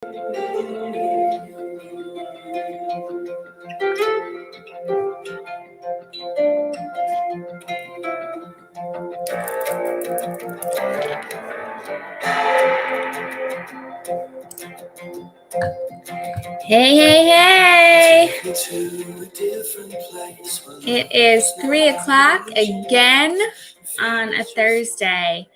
Hey. It is 3 o'clock again on a Thursday.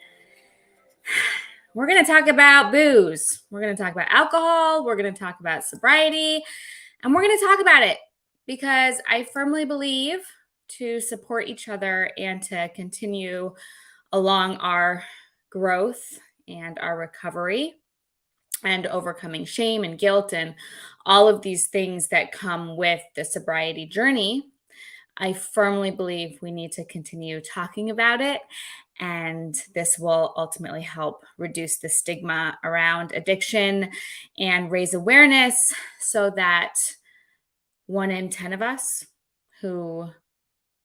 We're going to talk about booze. We're going to talk about alcohol. We're going to talk about sobriety. And we're going to talk about it because I firmly believe to support each other and to continue along our growth and our recovery and overcoming shame and guilt and all of these things that come with the sobriety journey, I firmly believe we need to continue talking about it. And this will ultimately help reduce the stigma around addiction and raise awareness so that 1 in 10 of us who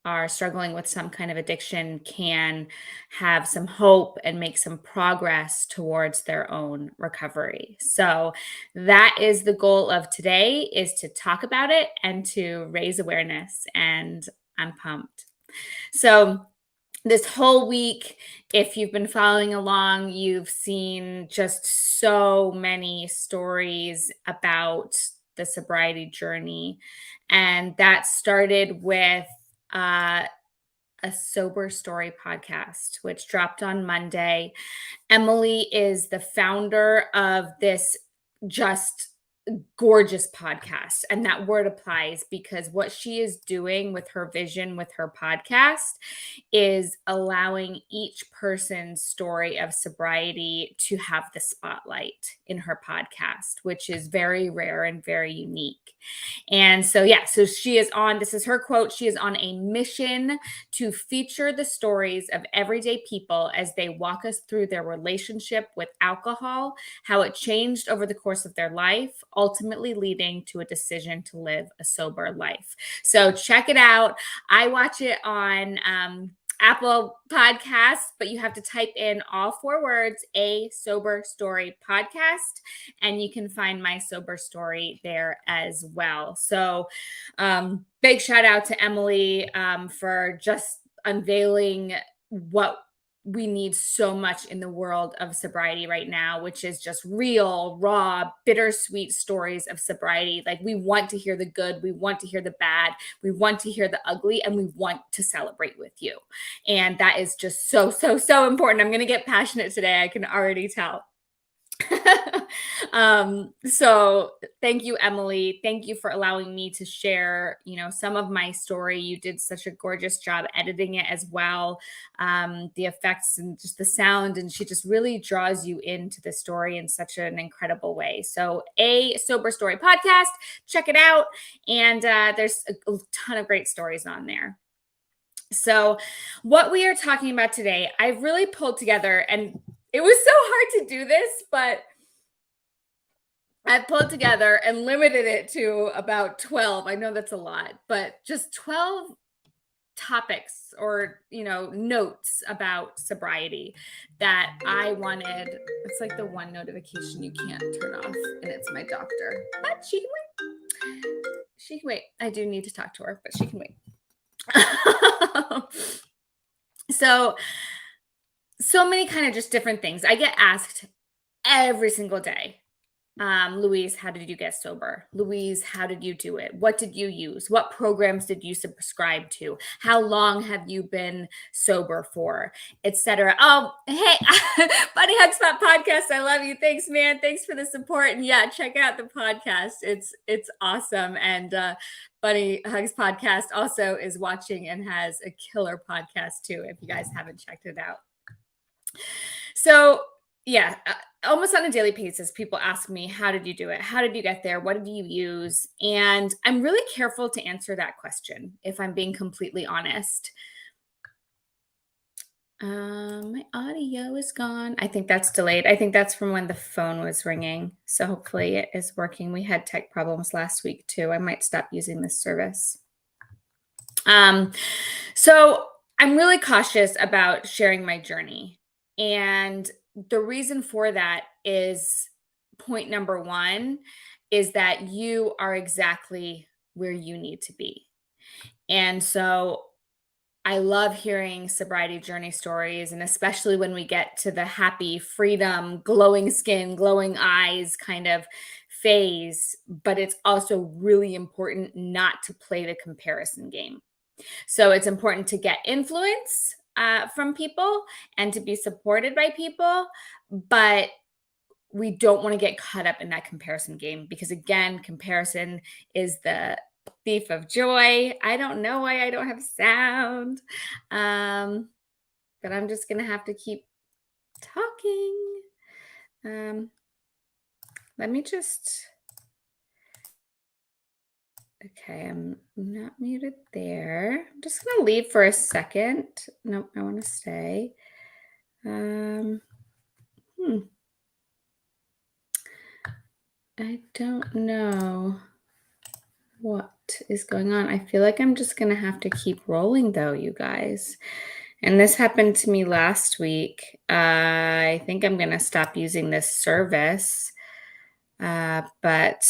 are struggling with some kind of addiction can have some hope and make some progress towards their own recovery. So that is the goal of today, is to talk about it and to raise awareness, and I'm pumped. So this whole week, if you've been following along, you've seen just so many stories about the sobriety journey. And that started with a Sober Story podcast, which dropped on Monday. Emily is the founder of this just gorgeous podcast, and that word applies because what she is doing with her vision with her podcast is allowing each person's story of sobriety to have the spotlight in her podcast, which is very rare and very unique. And so she is on, this is her quote, she is on a mission to feature the stories of everyday people as they walk us through their relationship with alcohol, how it changed over the course of their life, ultimately leading to a decision to live a sober life. So check it out. I watch it on Apple Podcasts, but you have to type in all 4 words, A Sober Story Podcast, and you can find my sober story there as well. So big shout out to Emily for just unveiling what we need so much in the world of sobriety right now, which is just real, raw, bittersweet stories of sobriety. Like, we want to hear the good, we want to hear the bad, we want to hear the ugly, and we want to celebrate with you. And that is just so, so, so important. I'm going to get passionate today. I can already tell. So thank you, Emily. Thank you for allowing me to share, some of my story. You did such a gorgeous job editing it as well. The effects and just the sound, and she just really draws you into the story in such an incredible way. So A Sober Story Podcast, check it out. And there's a ton of great stories on there. So what we are talking about today, I've really pulled together, and it was so hard to do this, but I pulled together and limited it to about 12. I know that's a lot, but just 12 topics or, notes about sobriety that I wanted. It's like the one notification you can't turn off, and it's my doctor. But she can wait. She can wait. I do need to talk to her, but she can wait. So many kind of just different things. I get asked every single day, Louise, how did you get sober? Louise, how did you do it? What did you use? What programs did you subscribe to? How long have you been sober for? Etc. Oh, hey, Buddy Hugspot Podcast. I love you. Thanks, man. Thanks for the support. And yeah, check out the podcast. It's awesome. And Buddy Hugs Podcast also is watching and has a killer podcast too, if you guys haven't checked it out. So yeah, almost on a daily basis, people ask me, how did you do it? How did you get there? What did you use? And I'm really careful to answer that question, if I'm being completely honest. My audio is gone. I think that's delayed. I think that's from when the phone was ringing. So hopefully it is working. We had tech problems last week too. I might stop using this service. So I'm really cautious about sharing my journey. And the reason for that is point number one is that you are exactly where you need to be. And so I love hearing sobriety journey stories, and especially when we get to the happy, freedom, glowing skin, glowing eyes kind of phase. But it's also really important not to play the comparison game. So it's important to get influence from people and to be supported by people, but we don't want to get caught up in that comparison game because, again, comparison is the thief of joy. I don't know why I don't have sound, but I'm just going to have to keep talking. Let me just. Okay, I'm not muted there. I'm just going to leave for a second. Nope, I want to stay. I don't know what is going on. I feel like I'm just going to have to keep rolling though, you guys. And this happened to me last week. I think I'm going to stop using this service. But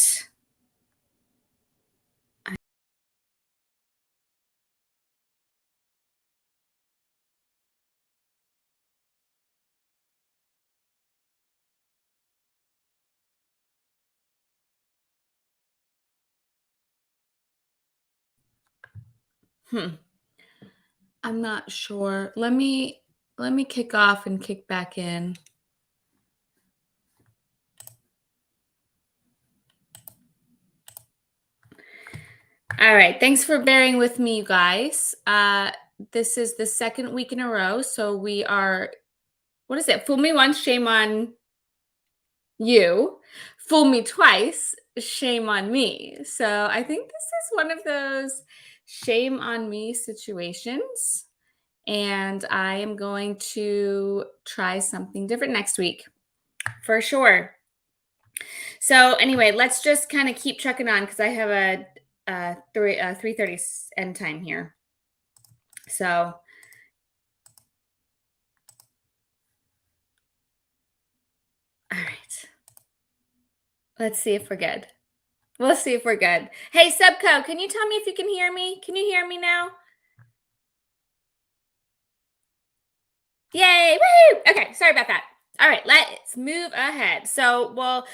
I'm not sure. Let me kick off and kick back in. All right. Thanks for bearing with me, you guys. This is the second week in a row. So we are, what is it? Fool me once, shame on you. Fool me twice, shame on me. So I think this is one of those shame on me situations. And I am going to try something different next week for sure. So anyway, let's just kind of keep checking on because I have a 3:30 end time here. So, all right. Let's see if we're good. We'll see if we're good. Hey, Subco, can you tell me if you can hear me? Can you hear me now? Yay! Woo! Okay, sorry about that. All right, let's move ahead. So, well,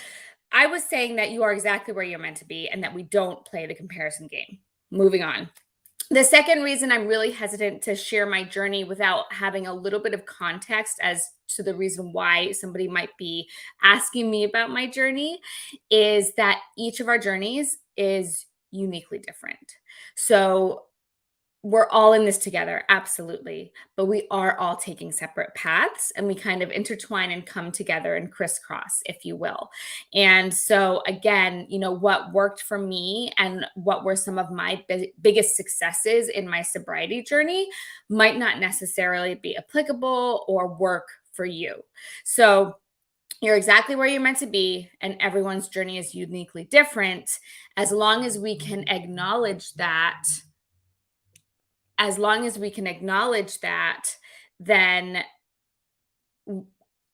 I was saying that you are exactly where you're meant to be and that we don't play the comparison game. Moving on. The second reason I'm really hesitant to share my journey without having a little bit of context as to the reason why somebody might be asking me about my journey is that each of our journeys is uniquely different. So we're all in this together, absolutely. But we are all taking separate paths and we kind of intertwine and come together and crisscross, if you will. And so, again, what worked for me and what were some of my biggest successes in my sobriety journey might not necessarily be applicable or work for you. So, you're exactly where you're meant to be, and everyone's journey is uniquely different. As long as we can acknowledge that, then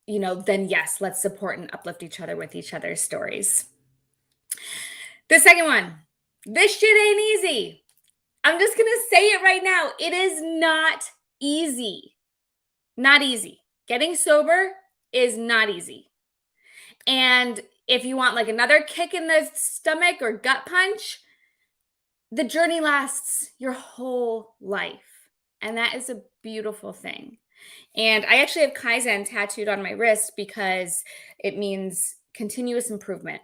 then yes, let's support and uplift each other with each other's stories. The second one, this shit ain't easy. I'm just gonna say it right now. It is not easy. Not easy. Getting sober is not easy. And if you want like another kick in the stomach or gut punch, the journey lasts your whole life. And that is a beautiful thing. And I actually have Kaizen tattooed on my wrist because it means continuous improvement.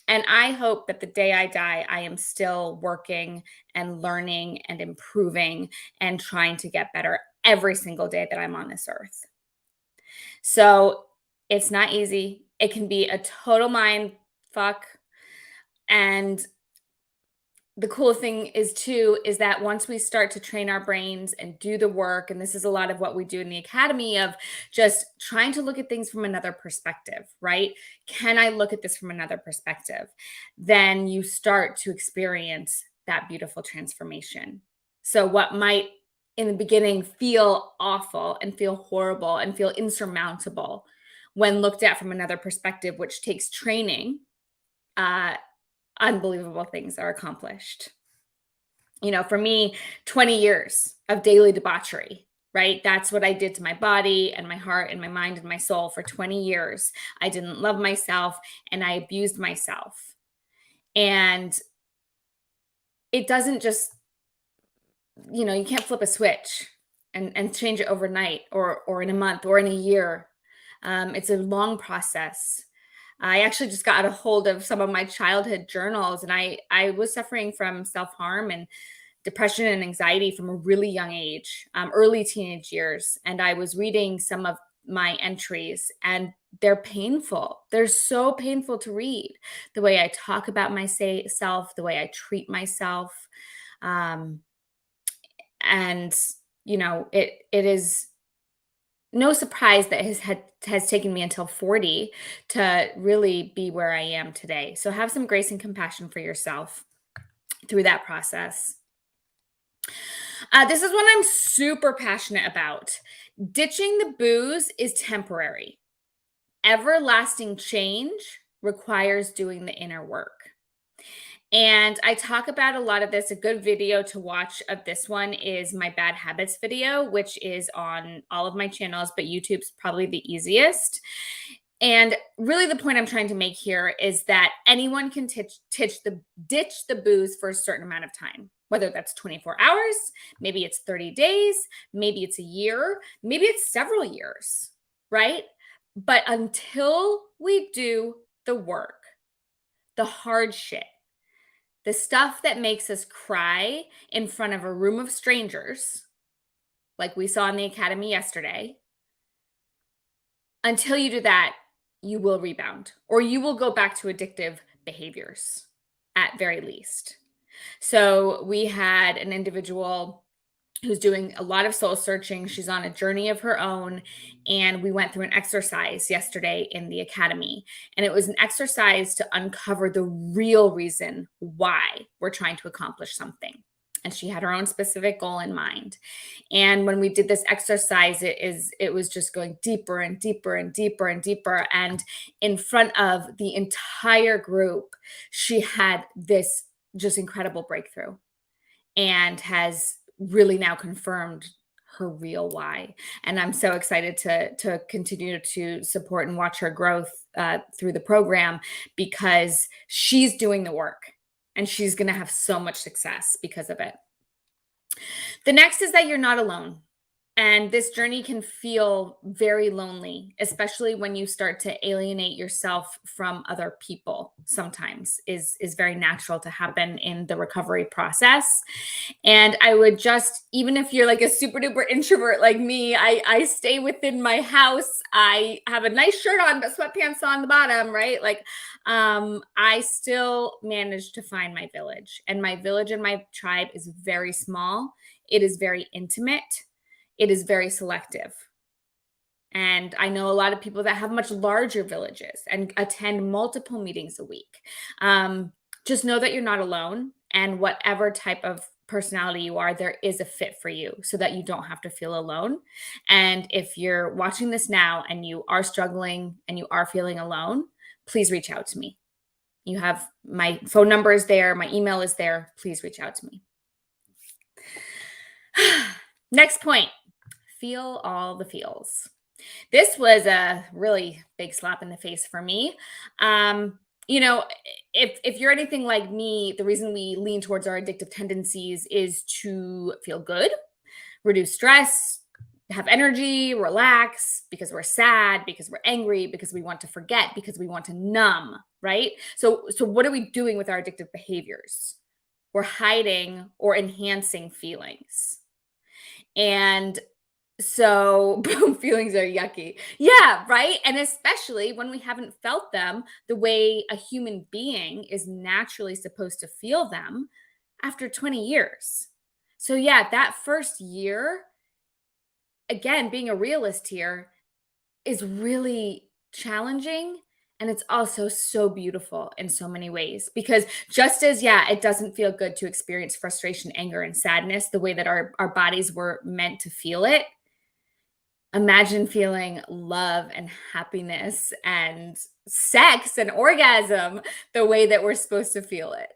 And I hope that the day I die, I am still working and learning and improving and trying to get better every single day that I'm on this earth. So it's not easy. It can be a total mind fuck. And the cool thing is that once we start to train our brains and do the work, and this is a lot of what we do in the academy of just trying to look at things from another perspective, right? Can I look at this from another perspective? Then you start to experience that beautiful transformation. So what might in the beginning feel awful and feel horrible and feel insurmountable when looked at from another perspective, which takes training, unbelievable things are accomplished. For me, 20 years of daily debauchery, right? That's what I did to my body and my heart and my mind and my soul for 20 years. I didn't love myself and I abused myself. And it doesn't just, you can't flip a switch and change it overnight or in a month or in a year. It's a long process. I actually just got a hold of some of my childhood journals, and I was suffering from self-harm and depression and anxiety from a really young age, early teenage years. And I was reading some of my entries, and they're painful. They're so painful to read. The way I talk about myself, the way I treat myself. And it is no surprise that has taken me until 40 to really be where I am today. So have some grace and compassion for yourself through that process. This is one I'm super passionate about. Ditching the booze is temporary. Everlasting change requires doing the inner work. And I talk about a lot of this. A good video to watch of this one is my bad habits video, which is on all of my channels, but YouTube's probably the easiest. And really the point I'm trying to make here is that anyone can ditch the booze for a certain amount of time, whether that's 24 hours, maybe it's 30 days, maybe it's a year, maybe it's several years, right? But until we do the work, the hard shit, the stuff that makes us cry in front of a room of strangers, like we saw in the academy yesterday, until you do that, you will rebound or you will go back to addictive behaviors at very least. So we had an individual who's doing a lot of soul searching. She's on a journey of her own. And we went through an exercise yesterday in the academy. And it was an exercise to uncover the real reason why we're trying to accomplish something. And she had her own specific goal in mind. And when we did this exercise, it was just going deeper and deeper and deeper and deeper. And in front of the entire group, she had this just incredible breakthrough and has really now confirmed her real why. And I'm so excited to continue to support and watch her growth through the program, because she's doing the work and she's going to have so much success because of it. The next is that you're not alone. And this journey can feel very lonely, especially when you start to alienate yourself from other people. Sometimes is very natural to happen in the recovery process. And I would just, even if you're like a super duper introvert like me, I stay within my house. I have a nice shirt on, but sweatpants on the bottom, right? Like, I still manage to find my village, and my village and my tribe is very small. It is very intimate. It is very selective. And I know a lot of people that have much larger villages and attend multiple meetings a week. Just know that you're not alone, and whatever type of personality you are, there is a fit for you so that you don't have to feel alone. And if you're watching this now and you are struggling and you are feeling alone, please reach out to me. You have my phone number is there. My email is there. Please reach out to me. Next point. Feel all the feels. This was a really big slap in the face for me. If you're anything like me, the reason we lean towards our addictive tendencies is to feel good, reduce stress, have energy, relax, because we're sad, because we're angry, because we want to forget, because we want to numb, right? So what are we doing with our addictive behaviors? We're hiding or enhancing feelings. And so boom, feelings are yucky. Yeah, right? And especially when we haven't felt them the way a human being is naturally supposed to feel them after 20 years. So yeah, that first year, again, being a realist here, is really challenging. And it's also so beautiful in so many ways, because just as, yeah, it doesn't feel good to experience frustration, anger, and sadness the way that our bodies were meant to feel it, Imagine feeling love and happiness and sex and orgasm the way that we're supposed to feel it,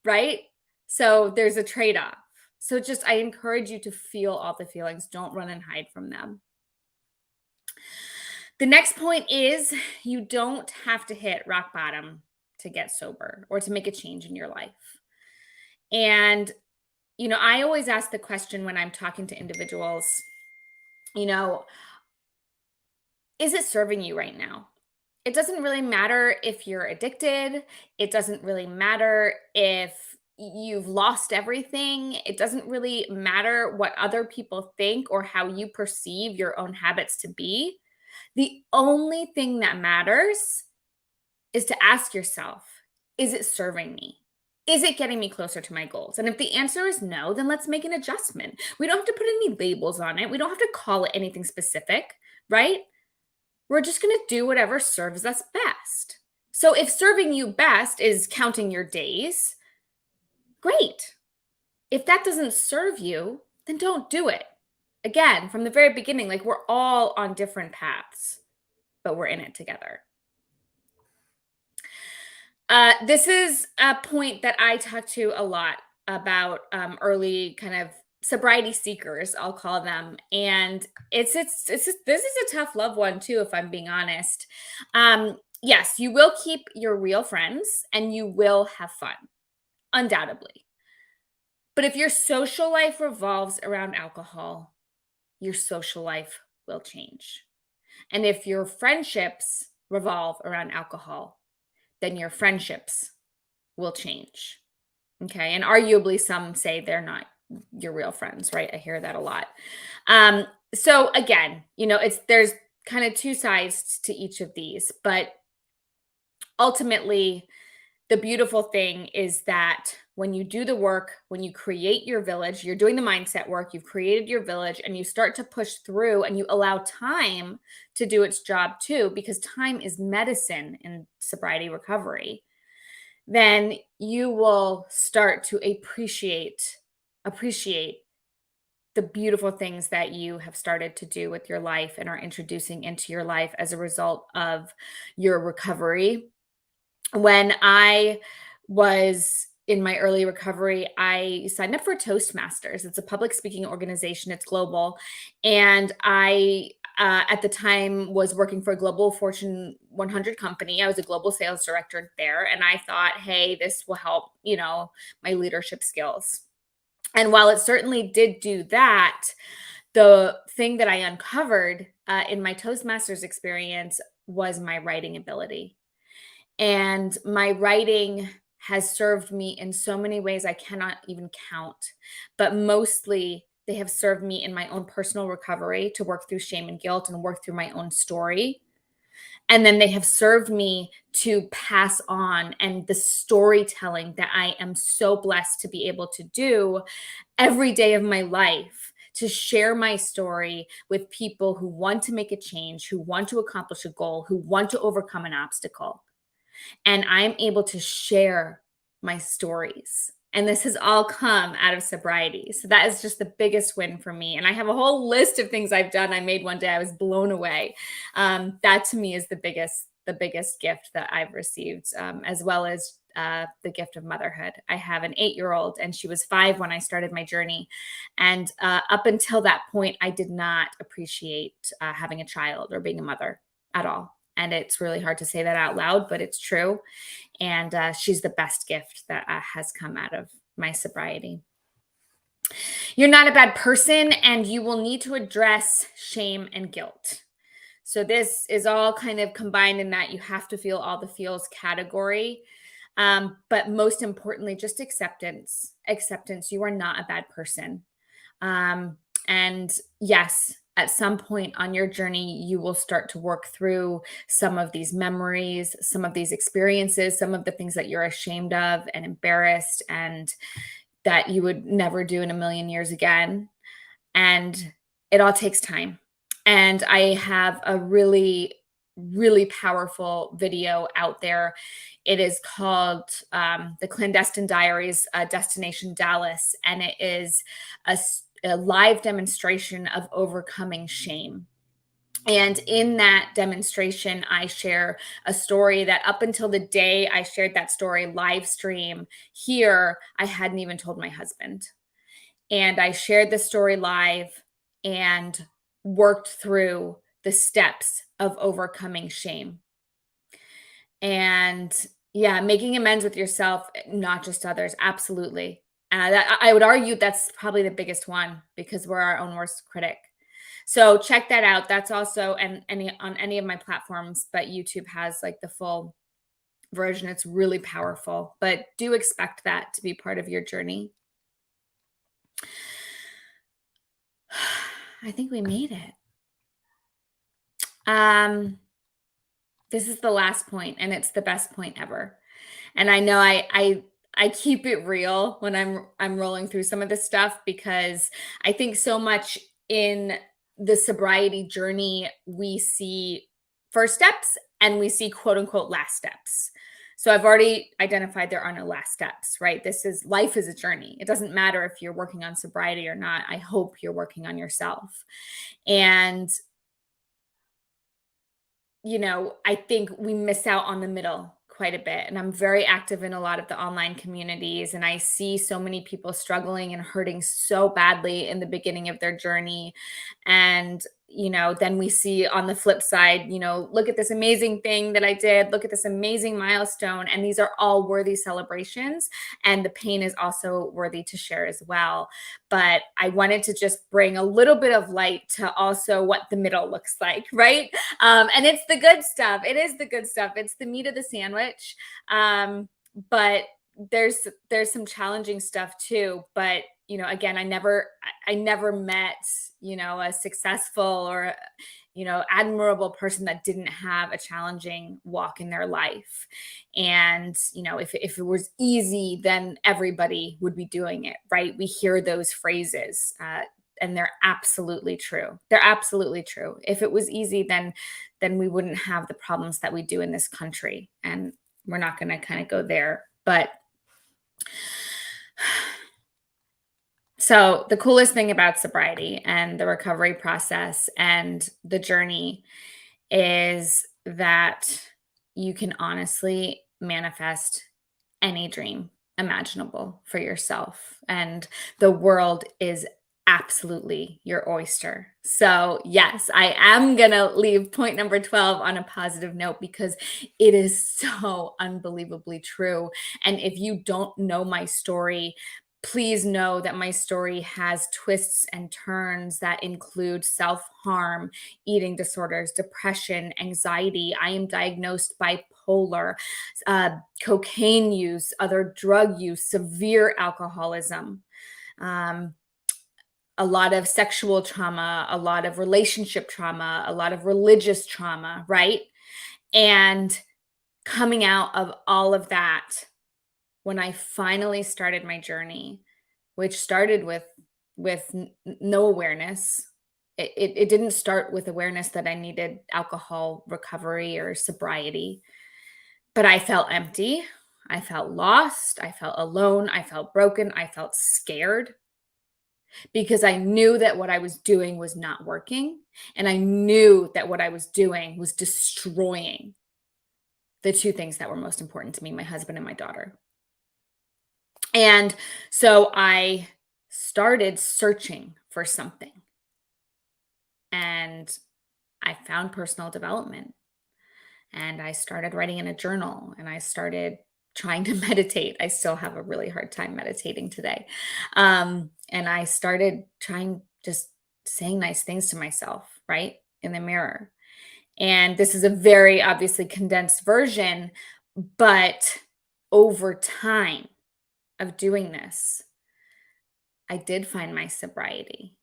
right? So there's a trade off. So just, I encourage you to feel all the feelings. Don't run and hide from them. The next point is you don't have to hit rock bottom to get sober or to make a change in your life. And, I always ask the question when I'm talking to individuals, you know, is it serving you right now? It doesn't really matter if you're addicted. It doesn't really matter if you've lost everything. It doesn't really matter what other people think or how you perceive your own habits to be. The only thing that matters is to ask yourself, is it serving me? Is it getting me closer to my goals? And if the answer is no, then let's make an adjustment. We don't have to put any labels on it. We don't have to call it anything specific, right? We're just going to do whatever serves us best. So if serving you best is counting your days, great. If that doesn't serve you, then don't do it. Again, from the very beginning, like, we're all on different paths, but we're in it together. This is a point that I talk to a lot about, early kind of sobriety seekers, I'll call them, and this is a tough love one too, if I'm being honest. Yes, you will keep your real friends and you will have fun, undoubtedly. But if your social life revolves around alcohol, your social life will change. And if your friendships revolve around alcohol, then your friendships will change. Okay. And arguably, some say they're not your real friends, right? I hear that a lot. So again, there's kind of two sides to each of these, but ultimately, the beautiful thing is that when you do the work, when you create your village, you're doing the mindset work, you've created your village, and you start to push through and you allow time to do its job too, because time is medicine in sobriety recovery, then you will start to appreciate the beautiful things that you have started to do with your life and are introducing into your life as a result of your recovery. When I was in my early recovery, I signed up for Toastmasters. It's a public speaking organization, it's global. And I, at the time, was working for a global Fortune 100 company. I was a global sales director there. And I thought, hey, this will help, my leadership skills. And while it certainly did do that, the thing that I uncovered in my Toastmasters experience was my writing ability. And my writing has served me in so many ways I cannot even count. But mostly, they have served me in my own personal recovery to work through shame and guilt and work through my own story. And then they have served me to pass on, and the storytelling that I am so blessed to be able to do every day of my life, to share my story with people who want to make a change, who want to accomplish a goal, who want to overcome an obstacle. And I'm able to share my stories. And this has all come out of sobriety. So that is just the biggest win for me. And I have a whole list of things I've done. I made one day, I was blown away. That to me is the biggest gift that I've received, as well as the gift of motherhood. I have an 8-year-old, and she was 5 when I started my journey. And up until that point, I did not appreciate having a child or being a mother at all. And it's really hard to say that out loud, but it's true. And she's the best gift that has come out of my sobriety. You're not a bad person, and you will need to address shame and guilt. So this is all kind of combined in that you have to feel all the feels category. But most importantly, just acceptance. Acceptance. You are not a bad person. And yes, at some point on your journey, you will start to work through some of these memories, some of these experiences, some of the things that you're ashamed of and embarrassed and that you would never do in a million years again. And it all takes time. And I have a really, really powerful video out there. It is called The Clandestine Diaries, Destination Dallas. And it is a live demonstration of overcoming shame. And in that demonstration, I share a story that up until the day I shared that story live stream here, I hadn't even told my husband. And I shared the story live and worked through the steps of overcoming shame. And yeah, making amends with yourself, not just others. Absolutely. I would argue that's probably the biggest one because we're our own worst critic. So check that out. That's also on any of my platforms, but YouTube has like the full version. It's really powerful, but do expect that to be part of your journey. I think we made it. This is the last point, and it's the best point ever. And I know I keep it real when I'm rolling through some of this stuff because I think so much in the sobriety journey we see first steps and we see quote unquote last steps. So I've already identified there are no last steps, right? Life is a journey. It doesn't matter if you're working on sobriety or not. I hope you're working on yourself. And I think we miss out on the middle quite a bit. And I'm very active in a lot of the online communities, and I see so many people struggling and hurting so badly in the beginning of their journey. And, then we see on the flip side, look at this amazing thing that I did, look at this amazing milestone. And these are all worthy celebrations. And the pain is also worthy to share as well. But I wanted to just bring a little bit of light to also what the middle looks like, right? And it's the good stuff. It is the good stuff. It's the meat of the sandwich. But there's some challenging stuff too. But again, I never met a successful or admirable person that didn't have a challenging walk in their life. And if it was easy, then everybody would be doing it, right? We hear those phrases. And they're absolutely true. They're absolutely true. If it was easy, then we wouldn't have the problems that we do in this country. And we're not going to kind of go there. But so the coolest thing about sobriety and the recovery process and the journey is that you can honestly manifest any dream imaginable for yourself. And the world is absolutely your oyster. So, yes, I am going to leave point number 12 on a positive note because it is so unbelievably true. And if you don't know my story, please know that my story has twists and turns that include self-harm, eating disorders, depression, anxiety. I am diagnosed bipolar, cocaine use, other drug use, severe alcoholism, a lot of sexual trauma, a lot of relationship trauma, a lot of religious trauma, right? And coming out of all of that, when I finally started my journey, which started with no awareness. It didn't start with awareness that I needed alcohol recovery or sobriety, but I felt empty. I felt lost. I felt alone. I felt broken. I felt scared because I knew that what I was doing was not working. And I knew that what I was doing was destroying the two things that were most important to me, my husband and my daughter. And so I started searching for something. And I found personal development. And I started writing in a journal and I started trying to meditate. I still have a really hard time meditating today. And I started just saying nice things to myself, right? In the mirror. And this is a very obviously condensed version, but over time of doing this, I did find my sobriety.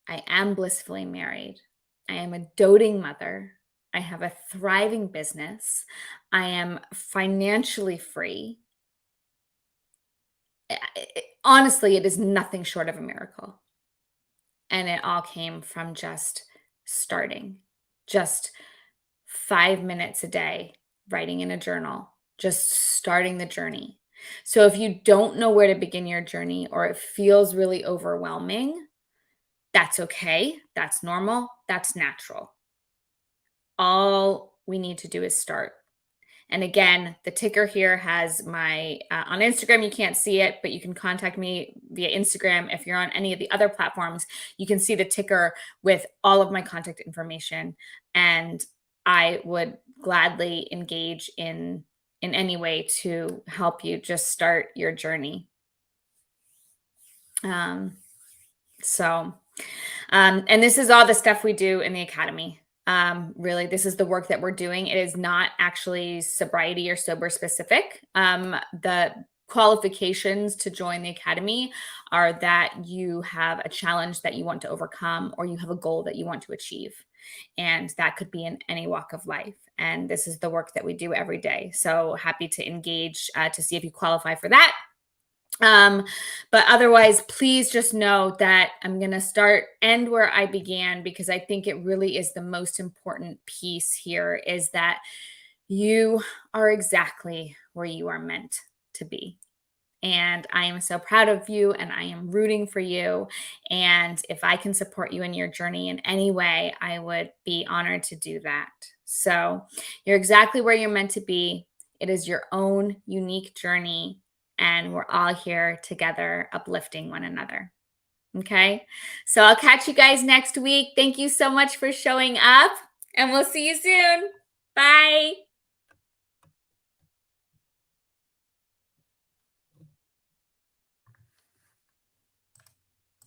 I am blissfully married. I am a doting mother. I have a thriving business. I am financially free. Honestly, it is nothing short of a miracle. And it all came from just starting, just 5 minutes a day, writing in a journal, just starting the journey. So if you don't know where to begin your journey or it feels really overwhelming, that's okay. That's normal. That's natural. All we need to do is start. And again, the ticker here has my on Instagram. You can't see it, but you can contact me via Instagram. If you're on any of the other platforms, you can see the ticker with all of my contact information. And I would gladly engage in any way to help you just start your journey. Um, so, and this is all the stuff we do in the academy. Really, this is the work that we're doing. It is not actually sobriety or sober specific. The qualifications to join the academy are that you have a challenge that you want to overcome, or you have a goal that you want to achieve. And that could be in any walk of life. And this is the work that we do every day. So happy to engage to see if you qualify for that. But otherwise, please just know that I'm going to end where I began, because I think it really is the most important piece here, is that you are exactly where you are meant to be. And I am so proud of you, and I am rooting for you. And if I can support you in your journey in any way, I would be honored to do that. So you're exactly where you're meant to be. It is your own unique journey, and we're all here together uplifting one another. Okay. So I'll catch you guys next week. Thank you so much for showing up, and we'll see you soon. Bye.